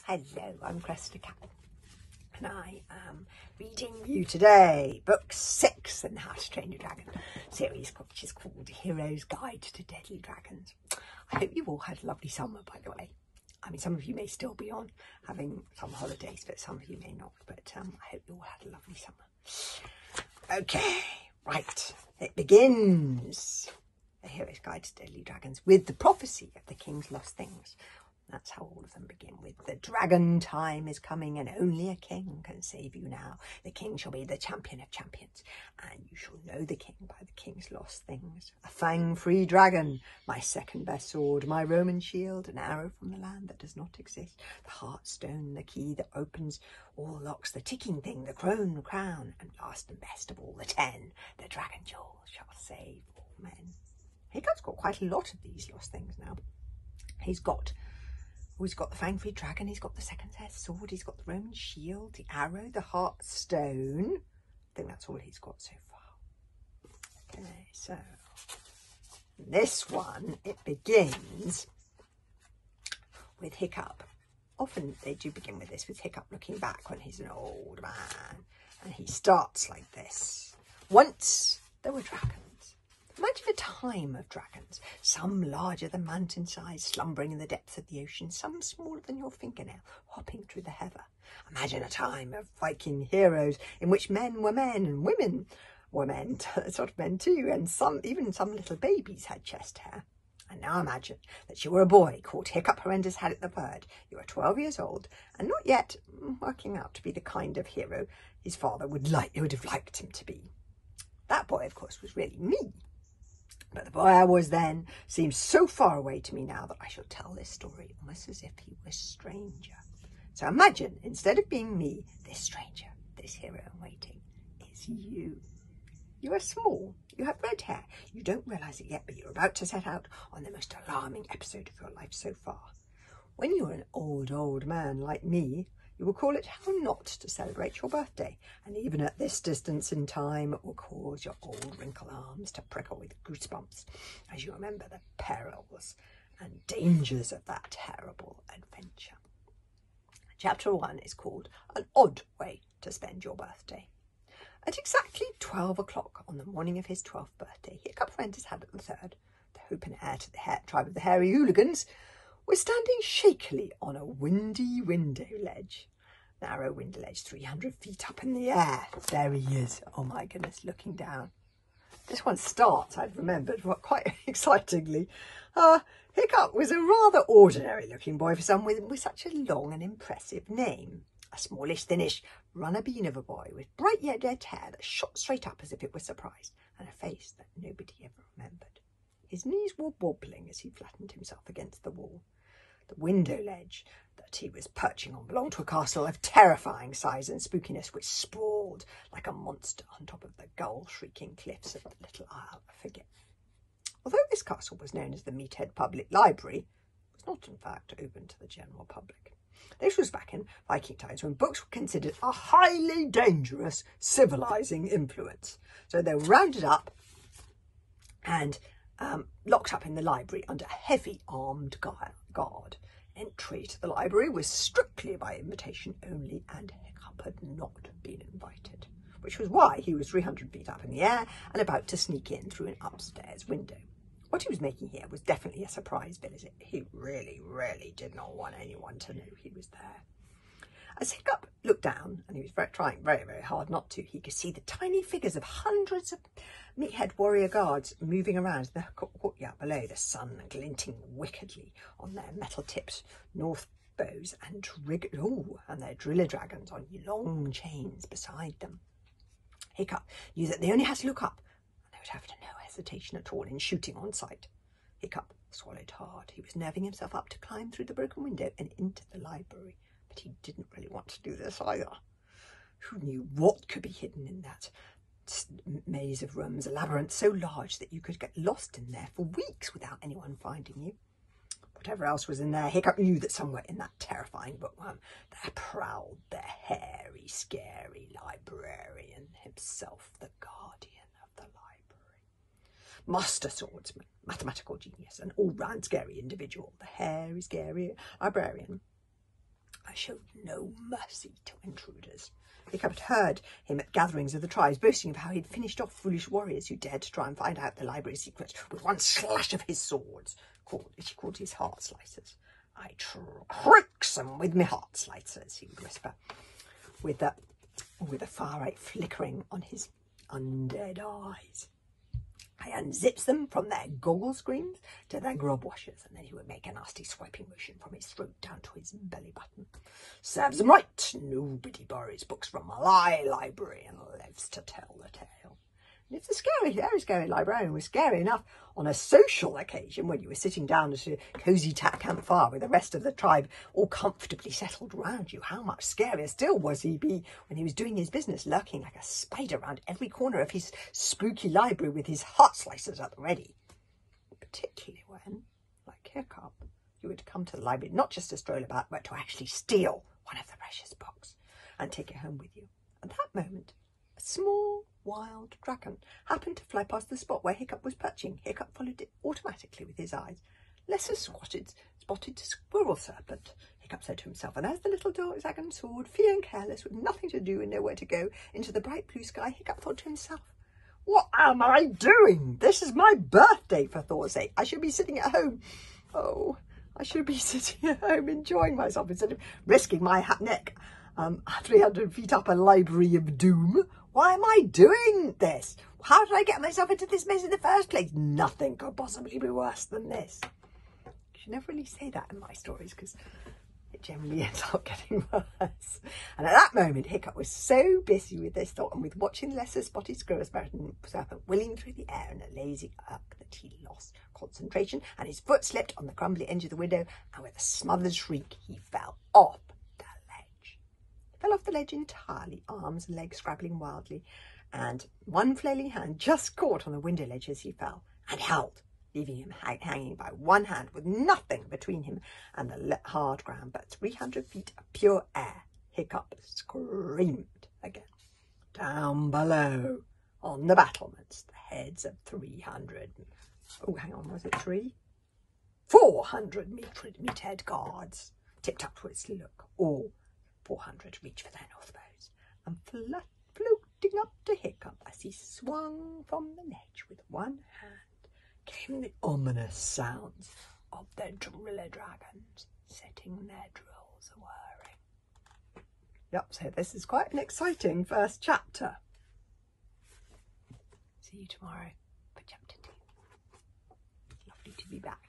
Hello, I'm Cresta Cat, and I am reading you today book 6 in the How to Train Your Dragon series, which is called Hero's Guide to Deadly Dragons. I hope you all had a lovely summer, by the way. I mean, some of you may still be on having summer holidays, but some of you may not. But I hope you all had a lovely summer. Okay, right, it begins. The Hero's Guide to Deadly Dragons with the prophecy of the King's lost things. That's how all of them begin, with the dragon time is coming and only a king can save you now. The king shall be the champion of champions, and you shall know the king by the king's lost things. A fang-free dragon, my second best sword, my Roman shield, an arrow from the land that does not exist, the heartstone, the key that opens all locks, the ticking thing, the crown, and last and best of all, the 10, the dragon jewel shall save all men. Hiccup's got quite a lot of these lost things now. He's got the fang-free dragon, he's got the second best sword, he's got the Roman shield, the arrow, the heartstone. I think that's all he's got so far. Okay, so this one, it begins with Hiccup. Often they do begin with this, with Hiccup looking back when he's an old man. And he starts like this. Once there were dragons. Imagine a time of dragons, some larger than mountain size, slumbering in the depths of the ocean, some smaller than your fingernail, hopping through the heather. Imagine a time of Viking heroes in which men were men and women were men, sort of men too, and even some little babies had chest hair. And now imagine that you were a boy called Hiccup Horrendous Haddock the Bird. You were 12 years old and not yet working out to be the kind of hero his father would have liked him to be. That boy, of course, was really me. But the boy I was then seems so far away to me now that I shall tell this story almost as if he were a stranger. So imagine, instead of being me, this stranger, this hero in waiting, is you. You are small, you have red hair, you don't realise it yet, but you're about to set out on the most alarming episode of your life so far. When you're an old man like me, you will call it how not to celebrate your birthday, and even at this distance in time it will cause your old wrinkled arms to prickle with goosebumps as you remember the perils and dangers of that terrible adventure. Chapter 1 is called An Odd Way to Spend Your Birthday. At exactly 12 o'clock on the morning of his 12th birthday, Hiccup Horrendous Haddock the Third, the hope and heir to the tribe of the Hairy Hooligans, was standing shakily on a windy window ledge. Narrow window ledge, 300 feet up in the air. There he is. Oh my goodness, looking down. This one starts, I've remembered, quite excitingly. Hiccup was a rather ordinary looking boy for someone with such a long and impressive name. A smallish, thinnish, runner-bean of a boy with bright red hair that shot straight up as if it were surprised, and a face that nobody ever remembered. His knees were wobbling as he flattened himself against the wall. The window ledge that he was perching on belonged to a castle of terrifying size and spookiness, which sprawled like a monster on top of the gull-shrieking cliffs of the little Isle of Forget. Although this castle was known as the Meathead Public Library, it was not in fact open to the general public. This was back in Viking times when books were considered a highly dangerous civilising influence. So they were rounded up and locked up in the library under heavy armed guard. Entry to the library was strictly by invitation only, and Hiccup had not been invited, which was why he was 300 feet up in the air and about to sneak in through an upstairs window. What he was making here was definitely a surprise visit. He really did not want anyone to know he was there. As Hiccup looked down, and he was trying very hard not to, he could see the tiny figures of hundreds of meathead warrior guards moving around the courtyard below, the sun glinting wickedly on their metal-tipped north bows and their driller dragons on long chains beside them. Hiccup knew that they only had to look up, and they would have no hesitation at all in shooting on sight. Hiccup swallowed hard. He was nerving himself up to climb through the broken window and into the library. But he didn't really want to do this either. Who knew what could be hidden in that maze of rooms, a labyrinth so large that you could get lost in there for weeks without anyone finding you? Whatever else was in there, Hiccup knew that somewhere in that terrifying bookworm there prowled the hairy, scary librarian himself, the guardian of the library. Master swordsman, mathematical genius, an all-round scary individual, the hairy, scary librarian. showed no mercy to intruders. Hiccup had heard him at gatherings of the tribes boasting of how he'd finished off foolish warriors who dared to try and find out the library secrets with one slash of his swords, which he called his heart slicers. I crooks them with me heart slicers, he would whisper, with a far-right flickering on his undead eyes. I unzips them from their goggle screens to their grub washers, and then he would make a nasty swiping motion from his throat down to his belly button. Serves them right. Nobody borrows books from my library and lives to tell the tale. And if the very scary librarian was scary enough on a social occasion when you were sitting down at a cosy campfire with the rest of the tribe all comfortably settled around you, how much scarier still was he be when he was doing his business, lurking like a spider around every corner of his spooky library with his heart slicers at the ready. Particularly when, like Hiccup, you would come to the library not just to stroll about, but to actually steal one of the precious books and take it home with you. At that moment, a small wild dragon happened to fly past the spot where Hiccup was perching. Hiccup followed it automatically with his eyes. Lesser spotted squirrel serpent, Hiccup said to himself, and as the little dragon soared, feeling careless, with nothing to do and nowhere to go, into the bright blue sky, Hiccup thought to himself, "What am I doing? This is my birthday, for Thor's sake. I should be sitting at home. Oh, I should be sitting at home enjoying myself instead of risking my neck 300 feet up a library of doom. Why am I doing this? How did I get myself into this mess in the first place? Nothing could possibly be worse than this." You should never really say that in my stories because it generally ends up getting worse. And at that moment, Hiccup was so busy with this thought and with watching the lesser spotted squirrel serpent wheeling through the air in a lazy arc that he lost concentration, and his foot slipped on the crumbly edge of the window, and with a smothered shriek, he fell off the ledge. He fell off the ledge entirely, arms and legs scrabbling wildly, and one flailing hand just caught on the window ledge as he fell, and held, leaving him hanging by one hand with nothing between him and the hard ground but 300 feet of pure air. Hiccup screamed again. Down below, on the battlements, the heads of 300... Oh, hang on, was it 400 meat-head guards tipped up towards the look. All 400 reached for their north bows, and floating up to Hiccup as he swung from the ledge with one hand came the ominous sounds of the driller dragons setting their drills a-whirring. Yep, so this is quite an exciting first chapter. See you tomorrow for chapter 2. Lovely to be back.